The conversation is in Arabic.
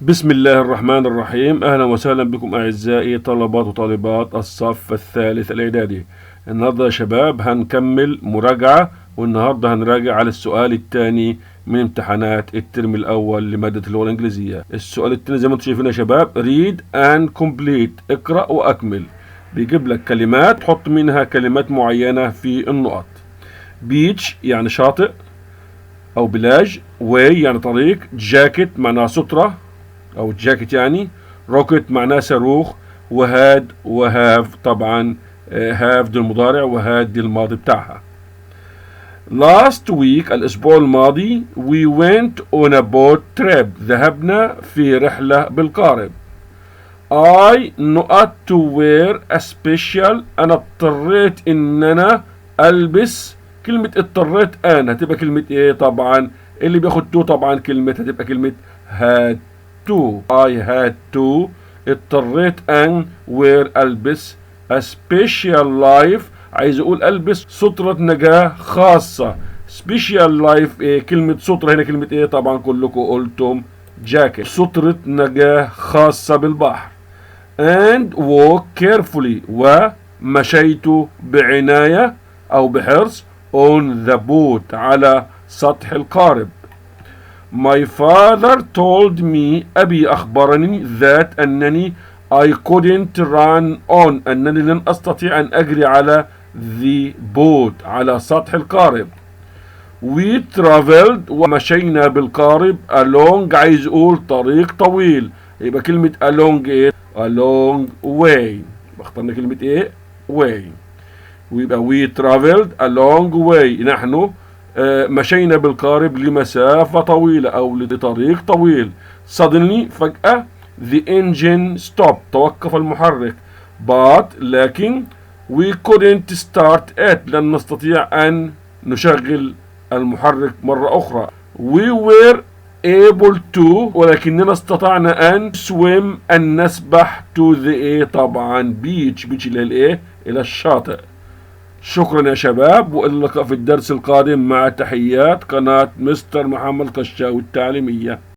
بسم الله الرحمن الرحيم. أهلا وسهلا بكم أعزائي طلبات وطالبات الصف الثالث الإعدادي. النهاردة يا شباب هنكمل مراجعة، والنهاردة هنراجع على السؤال الثاني من امتحانات الترم الأول لمادة اللغة الإنجليزية. السؤال الثاني زي ما انتم شايفين يا شباب، read and complete، اقرأ وأكمل. بيجيب لك كلمات تحط منها كلمات معينة في النقط. beach يعني شاطئ أو بلاج، way يعني طريق، jacket معناها سترة او جاكيت يعني، روكت معناه صاروخ، وهاد وهاف طبعا هاف دي المضارع وهاد دي الماضي بتاعها. last week الاسبوع الماضي we went on a boat trip، ذهبنا في رحلة بالقارب. I not to wear a special، انا اضطريت ان انا البس. كلمة اضطريت انا هتبقى كلمة ايه؟ طبعا اللي بياخد تو طبعا كلمة هتبقى كلمة had to. I had to، اضطريت ان wear البس a special life، عايز اقول البس سترة نجاة خاصة. special life ايه؟ كلمة سترة هنا كلمة ايه؟ طبعا كلكم قلتم جاكيت، سترة نجاة خاصة بالبحر. and walk carefully، ومشيت بعناية أو بحرص on the boat، على سطح القارب. my father told me، أبي أخبرني that أنني I couldn't run on، أنني لن أستطيع أن أجري على the boat، على سطح القارب. we traveled، ومشينا بالقارب along، عايز أقول طريق طويل، يبقى كلمة along إيه؟ along way، اخترنا كلمة إيه؟ way، ويبقى we traveled a long way، نحن مشينا بالقارب لمسافة طويلة أو لطريق طويل. suddenly فجأة the engine stopped، توقف المحرك. but لكن we couldn't start it، لن نستطيع أن نشغل المحرك مرة أخرى. we were able to، ولكننا استطعنا أن swim، أن نسبح to the طبعا beach اللي هي الإيه؟ إلى الشاطئ. شكرا يا شباب، والى اللقاء في الدرس القادم، مع تحيات قناة مستر محمد قشاوي التعليمية.